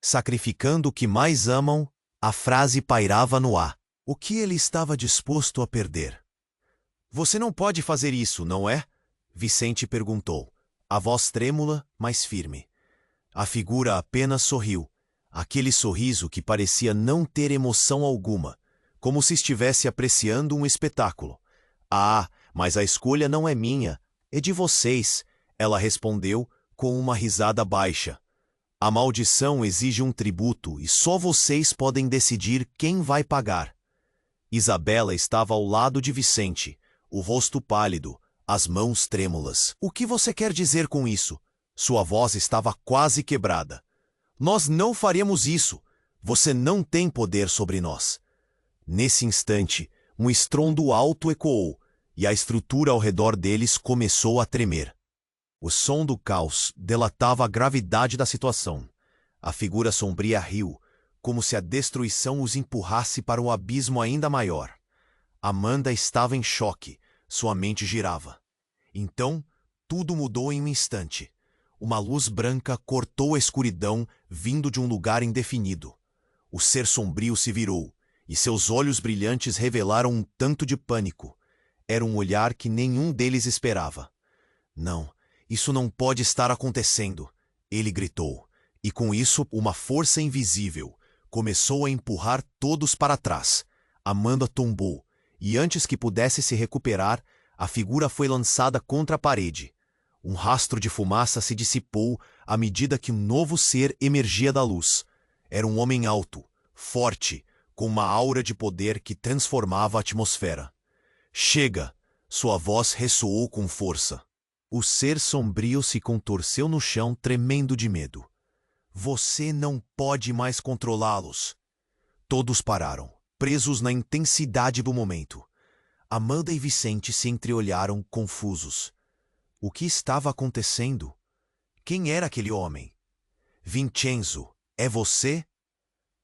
Sacrificando o que mais amam, a frase pairava no ar. O que ele estava disposto a perder? Você não pode fazer isso, não é? Vicente perguntou, a voz trêmula, mas firme. A figura apenas sorriu, aquele sorriso que parecia não ter emoção alguma, como se estivesse apreciando um espetáculo. Ah, mas a escolha não é minha, é de vocês, ela respondeu com uma risada baixa. A maldição exige um tributo e só vocês podem decidir quem vai pagar. Isabela estava ao lado de Vicente, o rosto pálido, as mãos trêmulas. O que você quer dizer com isso? Sua voz estava quase quebrada. Nós não faremos isso. Você não tem poder sobre nós. Nesse instante, um estrondo alto ecoou, e a estrutura ao redor deles começou a tremer. O som do caos delatava a gravidade da situação. A figura sombria riu, como se a destruição os empurrasse para um abismo ainda maior. Amanda estava em choque, sua mente girava. Então, tudo mudou em um instante. Uma luz branca cortou a escuridão vindo de um lugar indefinido. O ser sombrio se virou, e seus olhos brilhantes revelaram um tanto de pânico. Era um olhar que nenhum deles esperava. Não, isso não pode estar acontecendo, ele gritou, e com isso uma força invisível começou a empurrar todos para trás. Amanda tombou, e antes que pudesse se recuperar, a figura foi lançada contra a parede. Um rastro de fumaça se dissipou à medida que um novo ser emergia da luz. Era um homem alto, forte, com uma aura de poder que transformava a atmosfera. Chega! Sua voz ressoou com força. O ser sombrio se contorceu no chão, tremendo de medo. Você não pode mais controlá-los. Todos pararam, presos na intensidade do momento. Amanda e Vicente se entreolharam, confusos. O que estava acontecendo? Quem era aquele homem? Vincenzo, é você?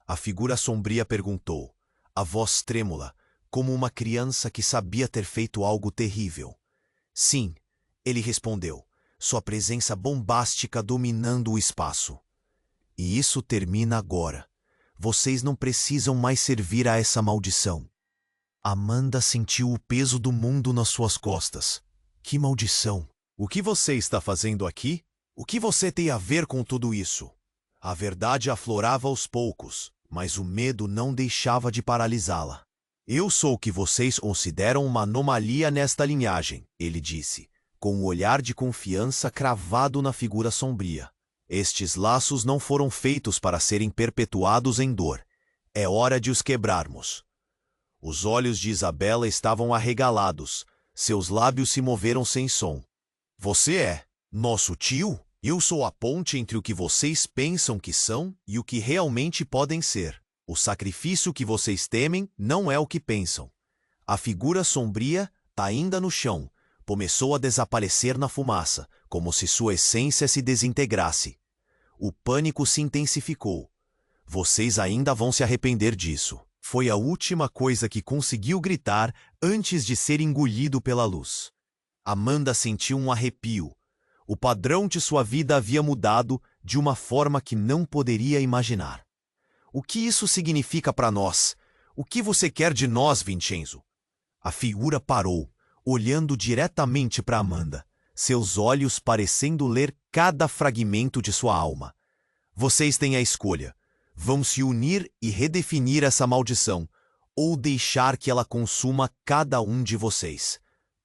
A figura sombria perguntou, a voz trêmula, como uma criança que sabia ter feito algo terrível. Sim, ele respondeu, sua presença bombástica dominando o espaço. E isso termina agora. Vocês não precisam mais servir a essa maldição. Amanda sentiu o peso do mundo nas suas costas. Que maldição! O que você está fazendo aqui? O que você tem a ver com tudo isso? A verdade aflorava aos poucos, mas o medo não deixava de paralisá-la. Eu sou o que vocês consideram uma anomalia nesta linhagem, ele disse, com um olhar de confiança cravado na figura sombria. Estes laços não foram feitos para serem perpetuados em dor. É hora de os quebrarmos. Os olhos de Isabela estavam arregalados. Seus lábios se moveram sem som. Você é nosso tio? Eu sou a ponte entre o que vocês pensam que são e o que realmente podem ser. O sacrifício que vocês temem não é o que pensam. A figura sombria está ainda no chão. Começou a desaparecer na fumaça, como se sua essência se desintegrasse. O pânico se intensificou. Vocês ainda vão se arrepender disso. Foi a última coisa que conseguiu gritar antes de ser engolido pela luz. Amanda sentiu um arrepio. O padrão de sua vida havia mudado de uma forma que não poderia imaginar. O que isso significa para nós? O que você quer de nós, Vincenzo? A figura parou, olhando diretamente para Amanda, seus olhos parecendo ler cada fragmento de sua alma. Vocês têm a escolha. Vão se unir e redefinir essa maldição, ou deixar que ela consuma cada um de vocês.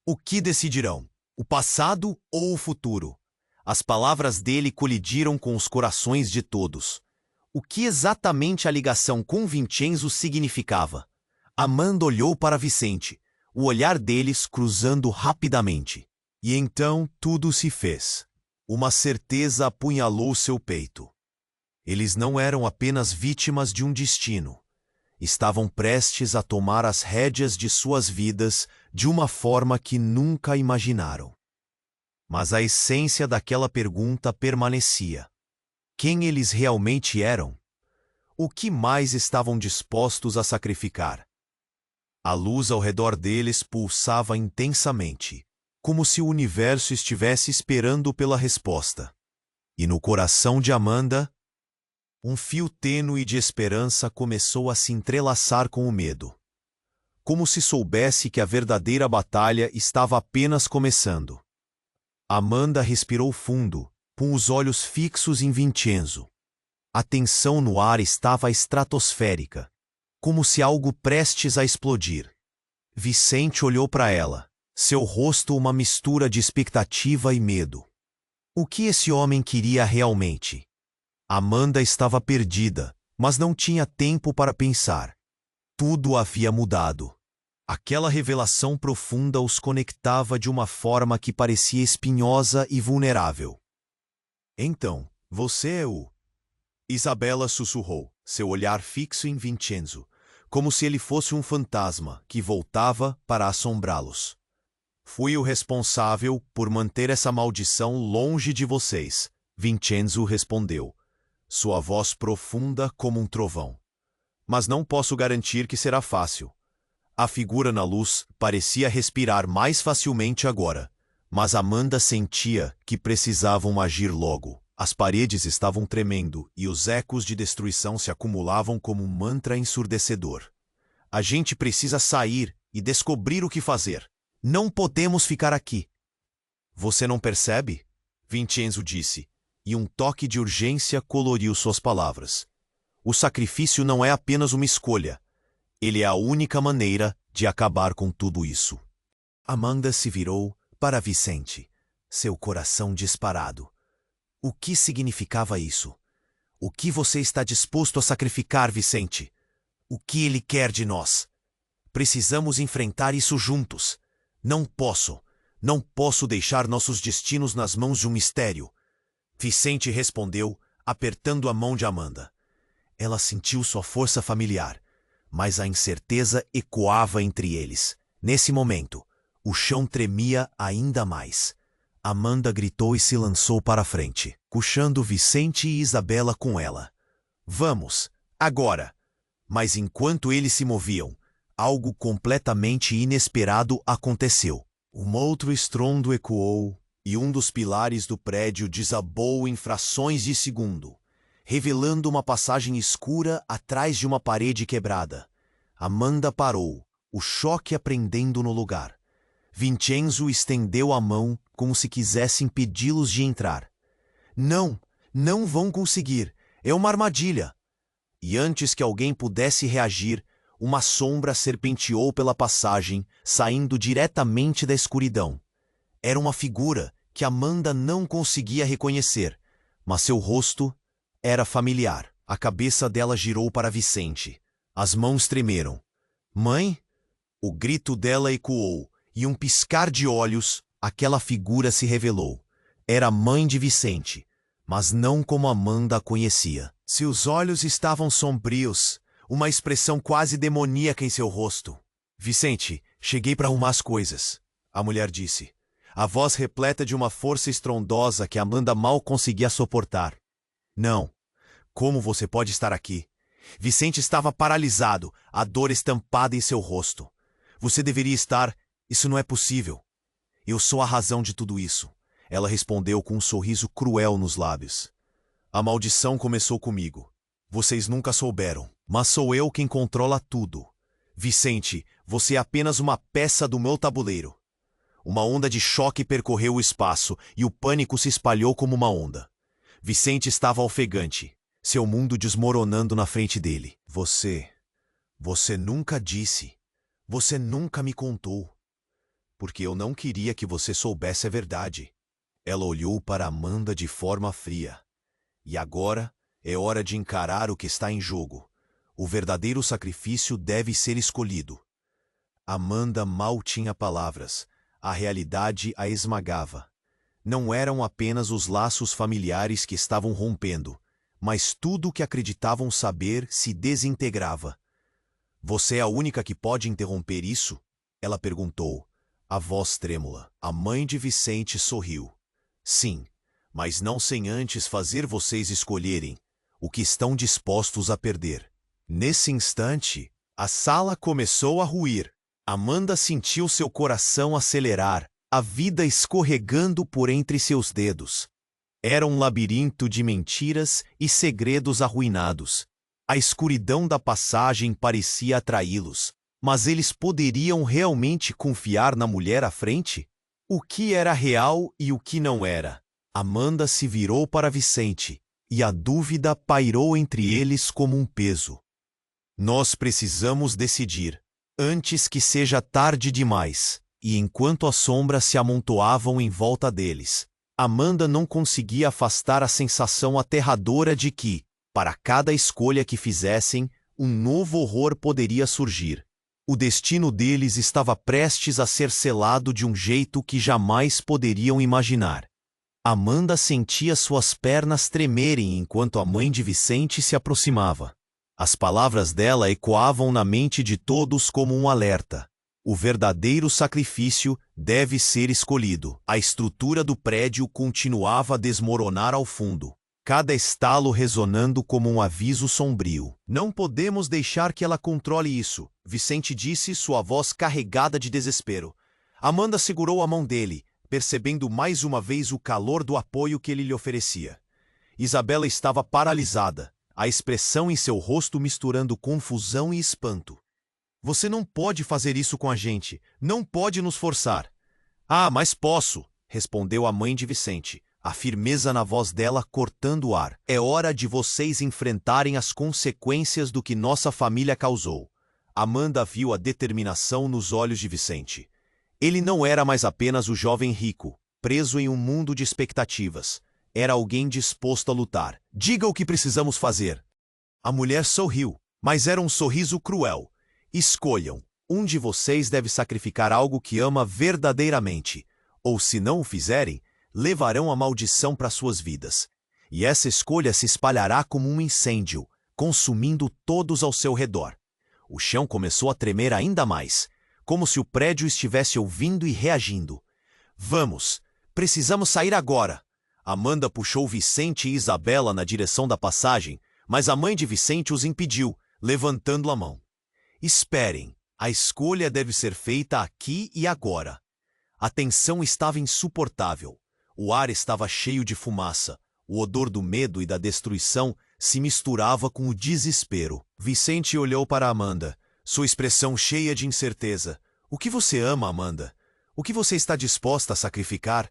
O que decidirão? O passado ou o futuro? As palavras dele colidiram com os corações de todos. O que exatamente a ligação com Vincenzo significava? Amanda olhou para Vicente, o olhar deles cruzando rapidamente. E então tudo se fez. Uma certeza apunhalou seu peito. Eles não eram apenas vítimas de um destino. Estavam prestes a tomar as rédeas de suas vidas de uma forma que nunca imaginaram. Mas a essência daquela pergunta permanecia. Quem eles realmente eram? O que mais estavam dispostos a sacrificar? A luz ao redor deles pulsava intensamente, como se o universo estivesse esperando pela resposta. E no coração de Amanda, um fio tênue de esperança começou a se entrelaçar com o medo. Como se soubesse que a verdadeira batalha estava apenas começando. Amanda respirou fundo, com os olhos fixos em Vincenzo. A tensão no ar estava estratosférica, como se algo prestes a explodir. Vicente olhou para ela, seu rosto uma mistura de expectativa e medo. O que esse homem queria realmente? Amanda estava perdida, mas não tinha tempo para pensar. Tudo havia mudado. Aquela revelação profunda os conectava de uma forma que parecia espinhosa e vulnerável. Então, você é o... Isabela sussurrou, seu olhar fixo em Vincenzo, como se ele fosse um fantasma que voltava para assombrá-los. Fui o responsável por manter essa maldição longe de vocês, Vincenzo respondeu, sua voz profunda como um trovão. Mas não posso garantir que será fácil. A figura na luz parecia respirar mais facilmente agora, mas Amanda sentia que precisavam agir logo. As paredes estavam tremendo e os ecos de destruição se acumulavam como um mantra ensurdecedor. A gente precisa sair e descobrir o que fazer. Não podemos ficar aqui. Você não percebe? Vincenzo disse, e um toque de urgência coloriu suas palavras. O sacrifício não é apenas uma escolha. Ele é a única maneira de acabar com tudo isso. Amanda se virou para Vicente, seu coração disparado. O que significava isso? O que você está disposto a sacrificar, Vicente? O que ele quer de nós? Precisamos enfrentar isso juntos. Não posso deixar nossos destinos nas mãos de um mistério. Vicente respondeu, apertando a mão de Amanda. Ela sentiu sua força familiar, mas a incerteza ecoava entre eles. Nesse momento, o chão tremia ainda mais. Amanda gritou e se lançou para a frente, puxando Vicente e Isabela com ela. Vamos, agora! Mas enquanto eles se moviam, algo completamente inesperado aconteceu. Um outro estrondo ecoou e um dos pilares do prédio desabou em frações de segundo, revelando uma passagem escura atrás de uma parede quebrada. Amanda parou, o choque aprendendo no lugar. Vincenzo estendeu a mão como se quisesse impedi-los de entrar. Não vão conseguir. É uma armadilha. E antes que alguém pudesse reagir, uma sombra serpenteou pela passagem, saindo diretamente da escuridão. Era uma figura que Amanda não conseguia reconhecer, mas seu rosto era familiar. A cabeça dela girou para Vicente. As mãos tremeram. Mãe? O grito dela ecoou, e um piscar de olhos, aquela figura se revelou. Era a mãe de Vicente, mas não como Amanda a conhecia. Seus olhos estavam sombrios, uma expressão quase demoníaca em seu rosto. Vicente, cheguei para arrumar as coisas, a mulher disse. A voz repleta de uma força estrondosa que Amanda mal conseguia suportar. Não. Como você pode estar aqui? Vicente estava paralisado, a dor estampada em seu rosto. Você deveria estar... Isso não é possível. Eu sou a razão de tudo isso. Ela respondeu com um sorriso cruel nos lábios. A maldição começou comigo. Vocês nunca souberam, mas sou eu quem controla tudo. Vicente, você é apenas uma peça do meu tabuleiro. Uma onda de choque percorreu o espaço e o pânico se espalhou como uma onda. Vicente estava ofegante, seu mundo desmoronando na frente dele. Você nunca disse. Você nunca me contou. Porque eu não queria que você soubesse a verdade. Ela olhou para Amanda de forma fria. E agora é hora de encarar o que está em jogo. O verdadeiro sacrifício deve ser escolhido. Amanda mal tinha palavras. A realidade a esmagava. Não eram apenas os laços familiares que estavam rompendo, mas tudo o que acreditavam saber se desintegrava. Você é a única que pode interromper isso? Ela perguntou, a voz trêmula. A mãe de Vicente sorriu. Sim, mas não sem antes fazer vocês escolherem o que estão dispostos a perder. Nesse instante, a sala começou a ruir. Amanda sentiu seu coração acelerar, a vida escorregando por entre seus dedos. Era um labirinto de mentiras e segredos arruinados. A escuridão da passagem parecia atraí-los, mas eles poderiam realmente confiar na mulher à frente? O que era real e o que não era? Amanda se virou para Vicente, e a dúvida pairou entre eles como um peso. Nós precisamos decidir, antes que seja tarde demais. E enquanto as sombras se amontoavam em volta deles, Amanda não conseguia afastar a sensação aterradora de que, para cada escolha que fizessem, um novo horror poderia surgir. O destino deles estava prestes a ser selado de um jeito que jamais poderiam imaginar. Amanda sentia suas pernas tremerem enquanto a mãe de Vicente se aproximava. As palavras dela ecoavam na mente de todos como um alerta. O verdadeiro sacrifício deve ser escolhido. A estrutura do prédio continuava a desmoronar ao fundo, cada estalo ressonando como um aviso sombrio. Não podemos deixar que ela controle isso, Vicente disse, sua voz carregada de desespero. Amanda segurou a mão dele, percebendo mais uma vez o calor do apoio que ele lhe oferecia. Isabela estava paralisada, a expressão em seu rosto misturando confusão e espanto. Você não pode fazer isso com a gente. Não pode nos forçar. Ah, mas posso, respondeu a mãe de Vicente, a firmeza na voz dela cortando o ar. É hora de vocês enfrentarem as consequências do que nossa família causou. Amanda viu a determinação nos olhos de Vicente. Ele não era mais apenas o jovem rico, preso em um mundo de expectativas. Era alguém disposto a lutar. Diga o que precisamos fazer. A mulher sorriu, mas era um sorriso cruel. Escolham. Um de vocês deve sacrificar algo que ama verdadeiramente, ou se não o fizerem, levarão a maldição para suas vidas. E essa escolha se espalhará como um incêndio, consumindo todos ao seu redor. O chão começou a tremer ainda mais, como se o prédio estivesse ouvindo e reagindo. Vamos, precisamos sair agora. Amanda puxou Vicente e Isabela na direção da passagem, mas a mãe de Vicente os impediu, levantando a mão. Esperem, a escolha deve ser feita aqui e agora. A tensão estava insuportável. O ar estava cheio de fumaça. O odor do medo e da destruição se misturava com o desespero. Vicente olhou para Amanda, sua expressão cheia de incerteza. O que você ama, Amanda? O que você está disposta a sacrificar?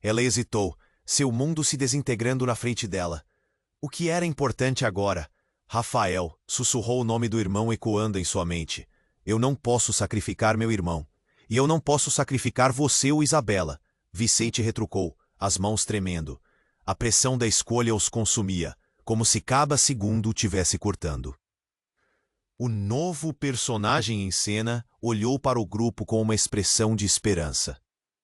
Ela hesitou, seu mundo se desintegrando na frente dela. O que era importante agora? Rafael, sussurrou o nome do irmão ecoando em sua mente. Eu não posso sacrificar meu irmão. E eu não posso sacrificar você ou Isabela. Vicente retrucou, as mãos tremendo. A pressão da escolha os consumia, como se cada segundo o tivesse cortando. O novo personagem em cena olhou para o grupo com uma expressão de esperança.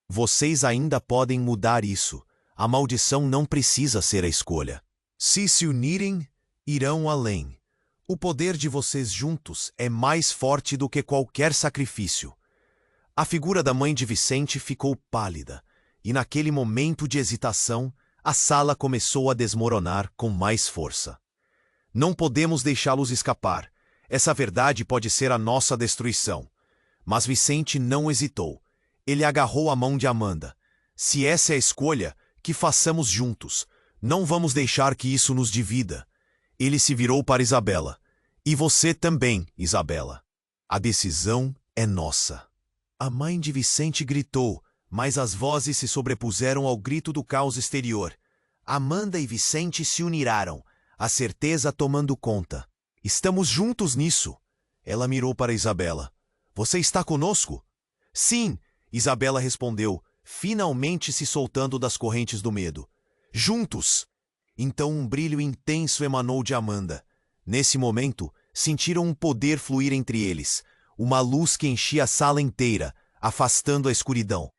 Vocês ainda podem mudar isso. A maldição não precisa ser a escolha. Se unirem, irão além. O poder de vocês juntos é mais forte do que qualquer sacrifício. A figura da mãe de Vicente ficou pálida, e naquele momento de hesitação, a sala começou a desmoronar com mais força. Não podemos deixá-los escapar. Essa verdade pode ser a nossa destruição. Mas Vicente não hesitou. Ele agarrou a mão de Amanda. Se essa é a escolha, que façamos juntos. Não vamos deixar que isso nos divida. Ele se virou para Isabela. E você também, Isabela. A decisão é nossa. A mãe de Vicente gritou, mas as vozes se sobrepuseram ao grito do caos exterior. Amanda e Vicente se uniraram, a certeza tomando conta. Estamos juntos nisso. Ela mirou para Isabela. Você está conosco? Sim, Isabela respondeu, finalmente se soltando das correntes do medo. Juntos! Então um brilho intenso emanou de Amanda. Nesse momento, sentiram um poder fluir entre eles, uma luz que enchia a sala inteira, afastando a escuridão.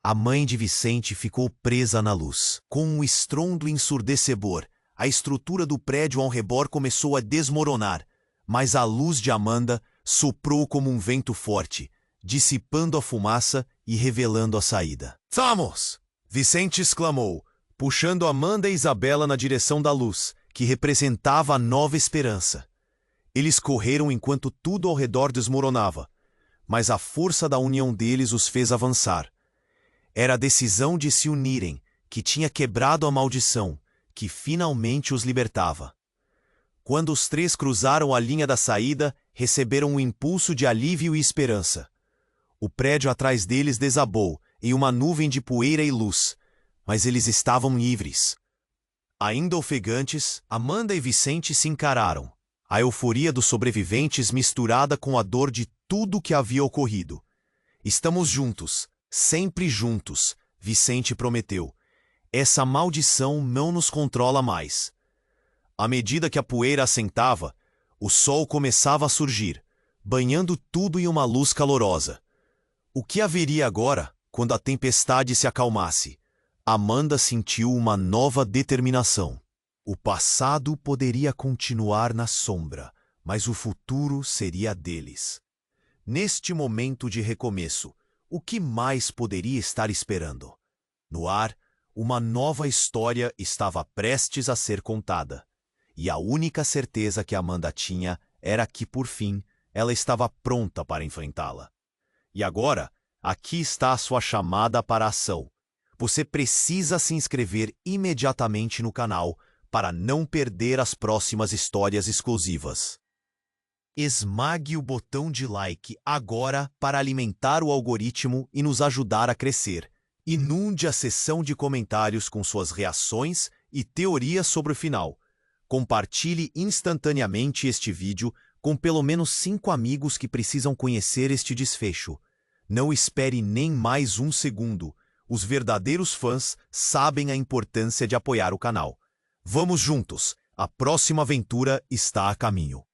A mãe de Vicente ficou presa na luz. Com um estrondo ensurdecedor, a estrutura do prédio ao redor começou a desmoronar, mas a luz de Amanda soprou como um vento forte, dissipando a fumaça e revelando a saída. Vamos! Vicente exclamou, puxando Amanda e Isabela na direção da luz, que representava a nova esperança. Eles correram enquanto tudo ao redor desmoronava, mas a força da união deles os fez avançar. Era a decisão de se unirem, que tinha quebrado a maldição, que finalmente os libertava. Quando os três cruzaram a linha da saída, receberam um impulso de alívio e esperança. O prédio atrás deles desabou, em uma nuvem de poeira e luz, mas eles estavam livres. Ainda ofegantes, Amanda e Vicente se encararam, a euforia dos sobreviventes misturada com a dor de tudo o que havia ocorrido. Estamos juntos, sempre juntos, Vicente prometeu. Essa maldição não nos controla mais. À medida que a poeira assentava, o sol começava a surgir, banhando tudo em uma luz calorosa. O que haveria agora, quando a tempestade se acalmasse? Amanda sentiu uma nova determinação. O passado poderia continuar na sombra, mas o futuro seria deles. Neste momento de recomeço, o que mais poderia estar esperando? No ar, uma nova história estava prestes a ser contada. E a única certeza que Amanda tinha era que, por fim, ela estava pronta para enfrentá-la. E agora, aqui está a sua chamada para a ação. Você precisa se inscrever imediatamente no canal para não perder as próximas histórias exclusivas. Esmague o botão de like agora para alimentar o algoritmo e nos ajudar a crescer. Inunde a seção de comentários com suas reações e teorias sobre o final. Compartilhe instantaneamente este vídeo com pelo menos 5 amigos que precisam conhecer este desfecho. Não espere nem mais um segundo. Os verdadeiros fãs sabem a importância de apoiar o canal. Vamos juntos! A próxima aventura está a caminho.